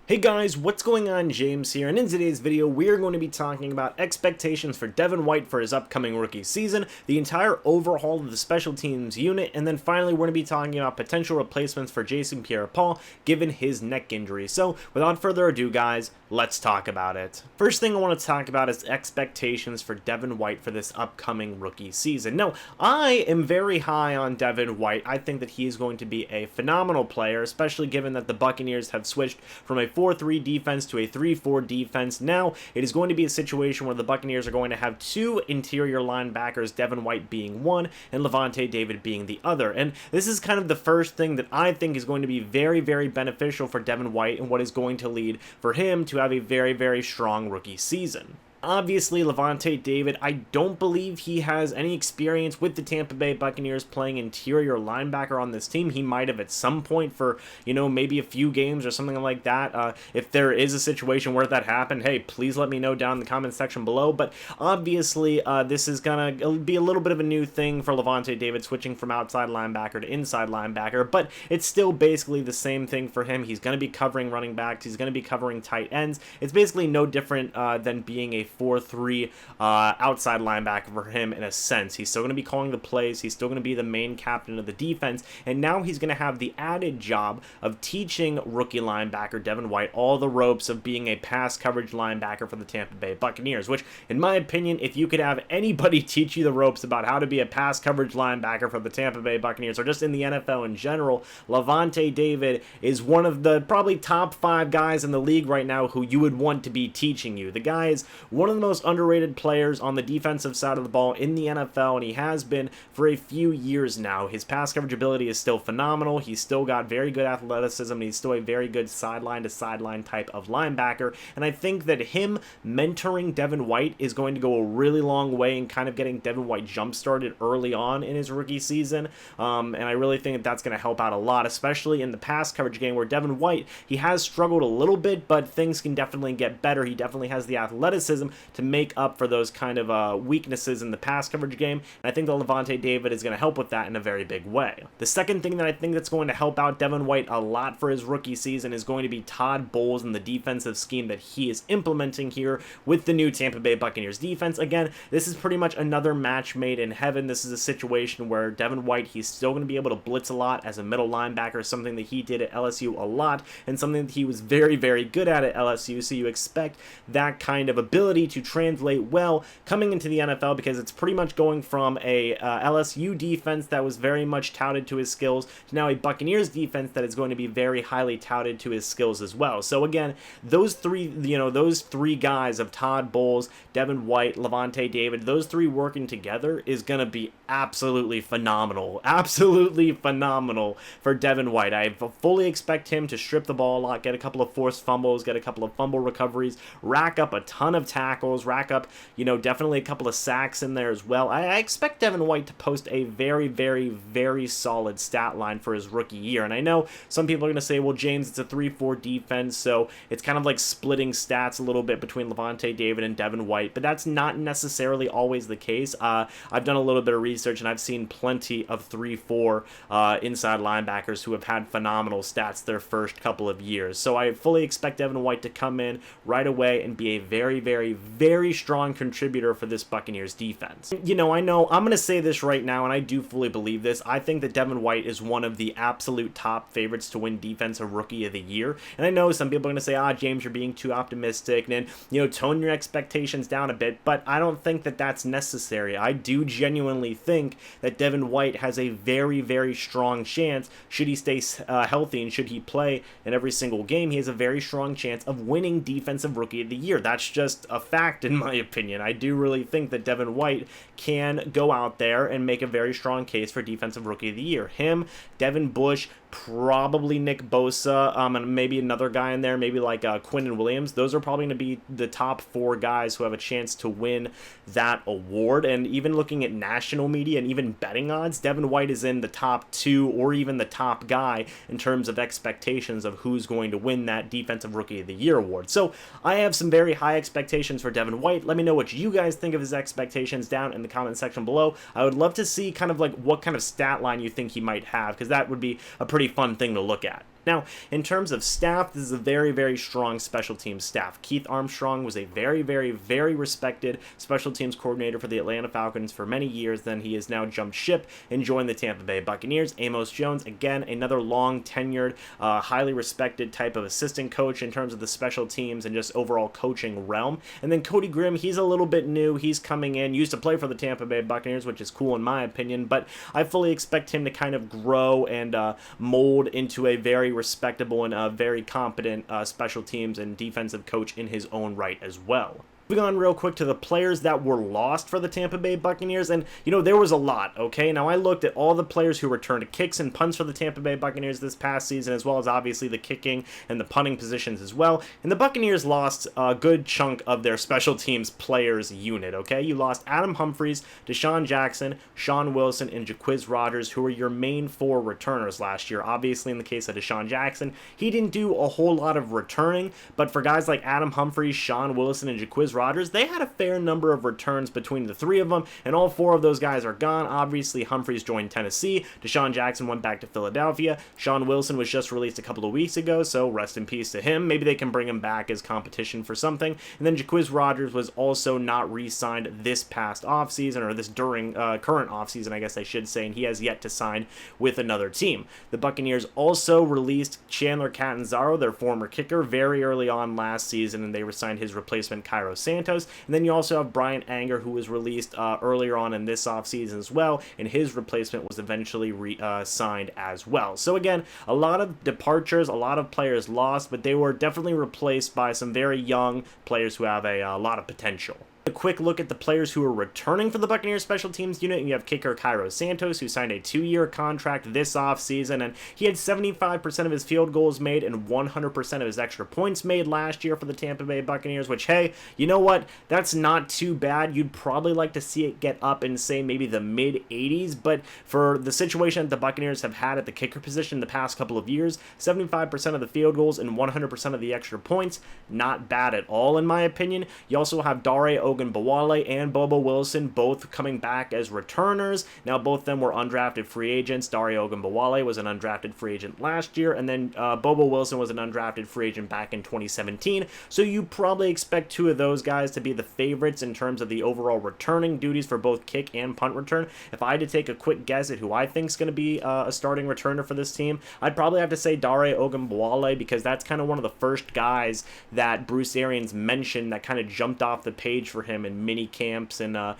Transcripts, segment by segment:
Hey guys, what's going on? James here, and in today's video we're going to be talking about expectations for Devin White for his upcoming rookie season, the entire overhaul of the special teams unit, and then finally we're going to be talking about potential replacements for Jason Pierre-Paul given his neck injury. So without further ado guys, let's talk about it. First thing I want to talk about is expectations for Devin White for this upcoming rookie season. Now, I am very high on Devin White. I think that he is going to be a phenomenal player, especially given that the Buccaneers have switched from a 4-3 defense to a 3-4 defense. Now, it is going to be a situation where the Buccaneers are going to have two interior linebackers, Devin White being one and Levante David being the other. And this is kind of the first thing that I think is going to be very, very beneficial for Devin White and what is going to lead for him to have a very, very strong rookie season. Obviously, Levante David, I don't believe he has any experience with the Tampa Bay Buccaneers playing interior linebacker on this team. He might have at some point for, maybe a few games or something like that. If there is a situation where that happened, hey, please let me know down in the comment section below. But obviously, this is going to be a little bit of a new thing for Levante David, switching from outside linebacker to inside linebacker. But it's still basically the same thing for him. He's going to be covering running backs. He's going to be covering tight ends. It's basically no different than being a 4-3 outside linebacker for him in a sense. He's still going to be calling the plays. He's still going to be the main captain of the defense. And now he's going to have the added job of teaching rookie linebacker Devin White all the ropes of being a pass coverage linebacker for the Tampa Bay Buccaneers, which in my opinion, if you could have anybody teach you the ropes about how to be a pass coverage linebacker for the Tampa Bay Buccaneers or just in the NFL in general, Levante David is one of the probably top 5 guys in the league right now who you would want to be teaching you. The guy is one of the most underrated players on the defensive side of the ball in the NFL, and he has been for a few years now. His pass coverage ability is still phenomenal. He's still got very good athleticism, and he's still a very good sideline to sideline type of linebacker, and I think that him mentoring Devin White is going to go a really long way in kind of getting Devin White jump-started early on in his rookie season, and I really think that that's going to help out a lot, especially in the pass coverage game where Devin White, he has struggled a little bit, but things can definitely get better. He definitely has the athleticism to make up for those kind of weaknesses in the pass coverage game, and I think that Levante David is going to help with that in a very big way. The second thing that I think that's going to help out Devin White a lot for his rookie season is going to be Todd Bowles and the defensive scheme that he is implementing here with the new Tampa Bay Buccaneers defense. Again, this is pretty much another match made in heaven. This is a situation where Devin White, he's still going to be able to blitz a lot as a middle linebacker, something that he did at LSU a lot, and something that he was very, very good at LSU, so you expect that kind of ability to translate well coming into the NFL, because it's pretty much going from a LSU defense that was very much touted to his skills to now a Buccaneers defense that is going to be very highly touted to his skills as well. So again, those three guys of Todd Bowles, Devin White, Levante David, those three working together is going to be absolutely phenomenal. Absolutely phenomenal for Devin White. I fully expect him to strip the ball a lot, get a couple of forced fumbles, get a couple of fumble recoveries, rack up a ton of tackles, rack up, definitely a couple of sacks in there as well. I expect Devin White to post a very, very, very solid stat line for his rookie year. And I know some people are going to say, well, James, it's a 3-4 defense, so it's kind of like splitting stats a little bit between Levante David and Devin White, but that's not necessarily always the case. I've done a little bit of research, and I've seen plenty of 3-4 inside linebackers who have had phenomenal stats their first couple of years. So I fully expect Devin White to come in right away and be a very, very, very strong contributor for this Buccaneers defense. I know I'm going to say this right now, and I do fully believe this. I think that Devin White is one of the absolute top favorites to win Defensive Rookie of the Year. And I know some people are going to say, James, you're being too optimistic, and tone your expectations down a bit, but I don't think that that's necessary. I do genuinely think that Devin White has a very, very strong chance, should he stay healthy and should he play in every single game, he has a very strong chance of winning Defensive Rookie of the Year. That's just a fact in my opinion. I do really think that Devin White can go out there and make a very strong case for Defensive Rookie of the Year. Him, Devin Bush, probably Nick Bosa, and maybe another guy in there, maybe like Quinnen Williams. Those are probably going to be the top 4 guys who have a chance to win that award. And even looking at national media and even betting odds, Devin White is in the top 2 or even the top guy in terms of expectations of who's going to win that Defensive Rookie of the Year award. So I have some very high expectations for Devin White. Let me know what you guys think of his expectations down in the comment section below. I would love to see kind of like what kind of stat line you think he might have, because that would be a pretty fun thing to look at. Now, in terms of staff, this is a very, very strong special teams staff. Keith Armstrong was a very, very, very respected special teams coordinator for the Atlanta Falcons for many years. Then he has now jumped ship and joined the Tampa Bay Buccaneers. Amos Jones, again, another long-tenured, highly respected type of assistant coach in terms of the special teams and just overall coaching realm. And then Cody Grimm, he's a little bit new. He's coming in, used to play for the Tampa Bay Buccaneers, which is cool in my opinion, but I fully expect him to kind of grow and mold into a very respectable and very competent special teams and defensive coach in his own right as well. Moving on real quick to the players that were lost for the Tampa Bay Buccaneers, and there was a lot, okay? Now I looked at all the players who returned kicks and punts for the Tampa Bay Buccaneers this past season, as well as obviously the kicking and the punting positions as well, and the Buccaneers lost a good chunk of their special teams players unit, okay? You lost Adam Humphries, Deshaun Jackson, Sean Wilson, and Jaquiz Rodgers, who were your main 4 returners last year. Obviously, in the case of Deshaun Jackson, he didn't do a whole lot of returning, but for guys like Adam Humphries, Sean Wilson, and Jaquiz Rodgers, they had a fair number of returns between the 3 of them, and all 4 of those guys are gone. Obviously, Humphries joined Tennessee, Deshaun Jackson went back to Philadelphia, Sean Wilson was just released a couple of weeks ago, so rest in peace to him. Maybe they can bring him back as competition for something. And then Jaquiz Rodgers was also not re-signed this past offseason, or this during current offseason, I guess I should say, and he has yet to sign with another team. The Buccaneers also released Chandler Catanzaro, their former kicker, very early on last season, and they re-signed his replacement, Cairo Santos. And then you also have Brian Anger, who was released earlier on in this offseason as well, and his replacement was eventually signed as well. So again, a lot of departures, a lot of players lost, but they were definitely replaced by some very young players who have a lot of potential. A quick look at the players who are returning for the Buccaneers special teams unit, and you have kicker Cairo Santos, who signed a 2-year contract this offseason, and he had 75% of his field goals made and 100% of his extra points made last year for the Tampa Bay Buccaneers, which, hey, you know what? That's not too bad. You'd probably like to see it get up in, say, maybe the mid-80s, but for the situation that the Buccaneers have had at the kicker position the past couple of years, 75% of the field goals and 100% of the extra points, not bad at all, in my opinion. You also have Dare Ogunbowale and Bobo Wilson both coming back as returners. Now, both of them were undrafted free agents. Dare Ogunbowale was an undrafted free agent last year, and then Bobo Wilson was an undrafted free agent back in 2017. So you probably expect 2 of those guys to be the favorites in terms of the overall returning duties for both kick and punt return. If I had to take a quick guess at who I think is going to be a starting returner for this team, I'd probably have to say Dare Ogunbowale, because that's kind of one of the first guys that Bruce Arians mentioned that kind of jumped off the page for him in mini camps and the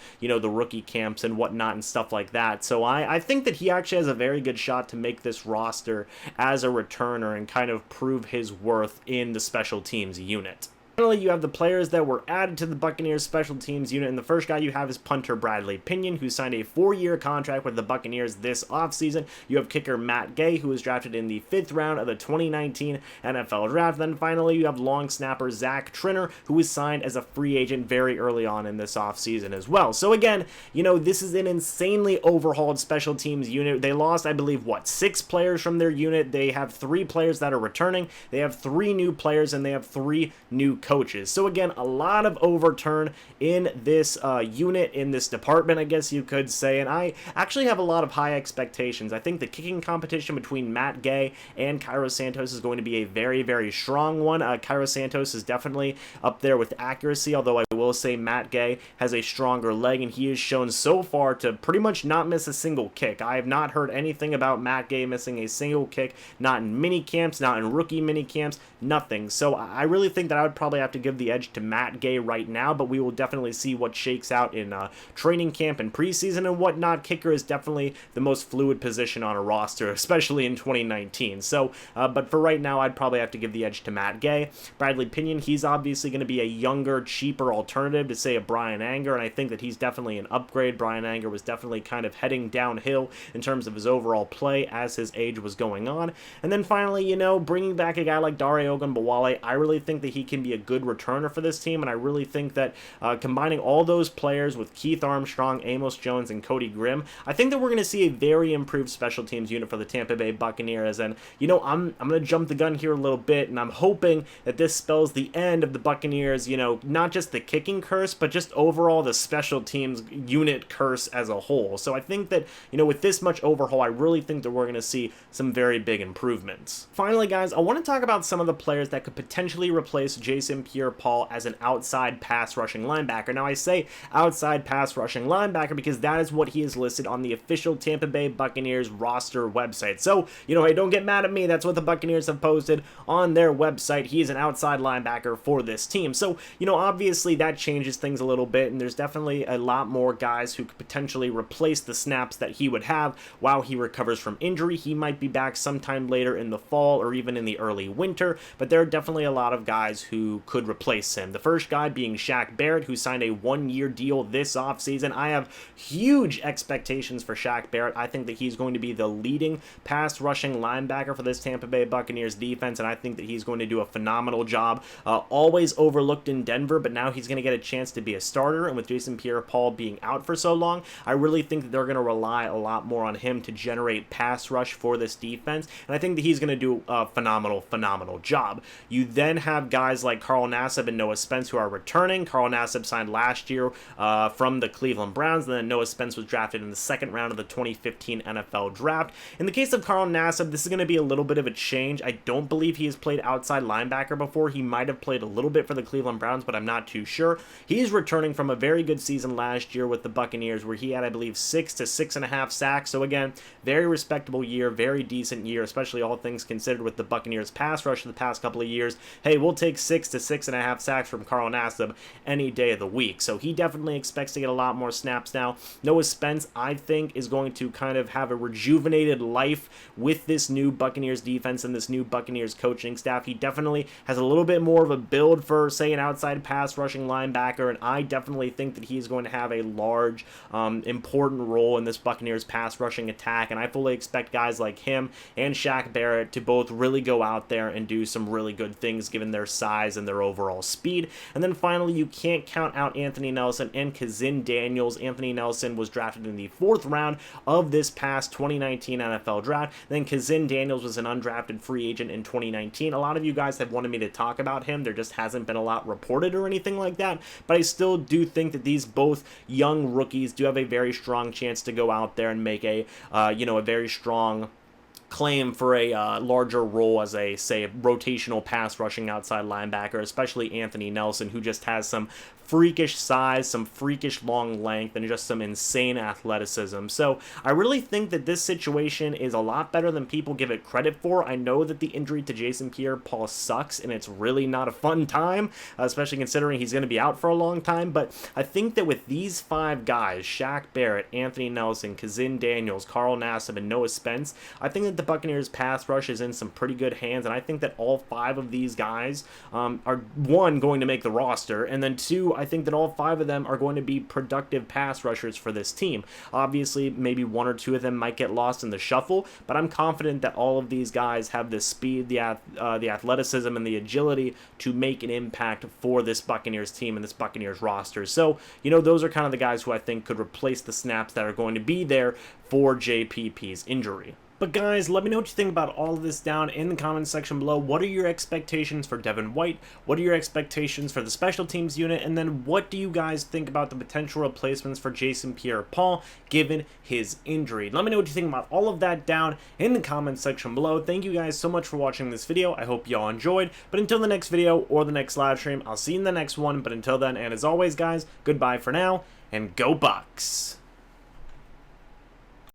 rookie camps and whatnot and stuff like that. So I think that he actually has a very good shot to make this roster as a returner and kind of prove his worth in the special teams unit. Finally, you have the players that were added to the Buccaneers special teams unit, and the first guy you have is punter Bradley Pinion, who signed a 4-year contract with the Buccaneers this offseason. You have kicker Matt Gay, who was drafted in the 5th round of the 2019 NFL Draft. Then finally, you have long snapper Zach Trinner, who was signed as a free agent very early on in this offseason as well. So again, this is an insanely overhauled special teams unit. They lost, I believe, 6 players from their unit. They have 3 players that are returning. They have 3 new players, and they have 3 new coaches. So again, a lot of overturn in this unit, in this department, I guess you could say, and I actually have a lot of high expectations. I think the kicking competition between Matt Gay and Cairo Santos is going to be a very, very strong one. Cairo Santos is definitely up there with accuracy, although I will say Matt Gay has a stronger leg, and he has shown so far to pretty much not miss a single kick. I have not heard anything about Matt Gay missing a single kick, not in mini camps, not in rookie mini camps, nothing. So I really think that I would probably have to give the edge to Matt Gay right now, but we will definitely see what shakes out in training camp and preseason and whatnot. Kicker is definitely the most fluid position on a roster, especially in 2019. So, but for right now, I'd probably have to give the edge to Matt Gay. Bradley Pinion, he's obviously going to be a younger, cheaper alternative to, say, a Brian Anger, and I think that he's definitely an upgrade. Brian Anger was definitely kind of heading downhill in terms of his overall play as his age was going on. And then finally, bringing back a guy like Dare Ogunbowale. I really think that he can be a good returner for this team, and I really think that combining all those players with Keith Armstrong, Amos Jones, and Cody Grimm, I think that we're going to see a very improved special teams unit for the Tampa Bay Buccaneers. And, you know, I'm going to jump the gun here a little bit, and I'm hoping that this spells the end of the Buccaneers, you know, not just the kicking curse, but just overall the special teams unit curse as a whole. So I think that, you know, with this much overhaul, I really think that we're going to see some very big improvements. Finally, guys, I want to talk about some of the players that could potentially replace Jason Pierre-Paul as an outside pass rushing linebacker. Now, I say outside pass rushing linebacker because that is what he is listed on the official Tampa Bay Buccaneers roster website. So, you know, hey, don't get mad at me. That's what the Buccaneers have posted on their website. He is an outside linebacker for this team. So, you know, obviously that changes things a little bit, and there's definitely a lot more guys who could potentially replace the snaps that he would have while he recovers from injury. He might be back sometime later in the fall or even in the early winter, but there are definitely a lot of guys who could replace him. The first guy being Shaq Barrett, who signed a one-year deal this offseason. I have huge expectations for Shaq Barrett. I think that he's going to be the leading pass rushing linebacker for this Tampa Bay Buccaneers defense, and I think that he's going to do a phenomenal job. Always overlooked in Denver, but now he's going to get a chance to be a starter, and with Jason Pierre-Paul being out for so long, I really think that they're going to rely a lot more on him to generate pass rush for this defense, and I think that he's going to do a phenomenal job. You then have guys like Carl Nassib and Noah Spence who are returning. Carl Nassib signed last year from the Cleveland Browns, and then Noah Spence was drafted in the second round of the 2015 NFL Draft. In the case of Carl Nassib, this is going to be a little bit of a change. I don't believe he has played outside linebacker before. He might have played a little bit for the Cleveland Browns, but I'm not too sure. He is returning from a very good season last year with the Buccaneers, where he had, I believe, 6 to 6.5 sacks. So again, very respectable year, very decent year, especially all things considered with the Buccaneers pass rush for the past couple of years. Hey, we'll take 6 to 6.5 sacks from Carl Nassib any day of the week. So he definitely expects to get a lot more snaps now. Noah Spence, I think, is going to kind of have a rejuvenated life with this new Buccaneers defense and this new Buccaneers coaching staff. He definitely has a little bit more of a build for, say, an outside pass rushing linebacker, and I definitely think that he's going to have a large, important role in this Buccaneers pass rushing attack, and I fully expect guys like him and Shaq Barrett to both really go out there and do some really good things given their size and their overall speed. And then finally, you can't count out Anthony Nelson and Kazin Daniels. Anthony Nelson was drafted in the 4th round of this past 2019 NFL Draft. Then Kazin Daniels was an undrafted free agent in 2019. A lot of you guys have wanted me to talk about him. There just hasn't been a lot reported or anything like that, but I still do think that these both young rookies do have a very strong chance to go out there and make a very strong claim for a larger role as a, say, rotational pass rushing outside linebacker, especially Anthony Nelson, who just has some freakish size, some freakish long length, and just some insane athleticism. So I really think that this situation is a lot better than people give it credit for. I know that the injury to Jason Pierre-Paul sucks, and it's really not a fun time, especially considering he's going to be out for a long time, but I think that with these 5 guys, Shaq Barrett, Anthony Nelson, Kazin Daniels, Carl Nassib, and Noah Spence, I think that the Buccaneers pass rush is in some pretty good hands, and I think that all 5 of these guys are, 1, going to make the roster, and then 2, I think that all 5 of them are going to be productive pass rushers for this team. Obviously, maybe 1 or 2 of them might get lost in the shuffle, but I'm confident that all of these guys have the speed, the athleticism, and the agility to make an impact for this Buccaneers team and this Buccaneers roster. So, you know, those are kind of the guys who I think could replace the snaps that are going to be there for JPP's injury. But guys, let me know what you think about all of this down in the comments section below. What are your expectations for Devin White? What are your expectations for the special teams unit? And then what do you guys think about the potential replacements for Jason Pierre-Paul given his injury? Let me know what you think about all of that down in the comments section below. Thank you guys so much for watching this video. I hope you all enjoyed. But until the next video or the next live stream, I'll see you in the next one. But until then, and as always, guys, goodbye for now, and go Bucs!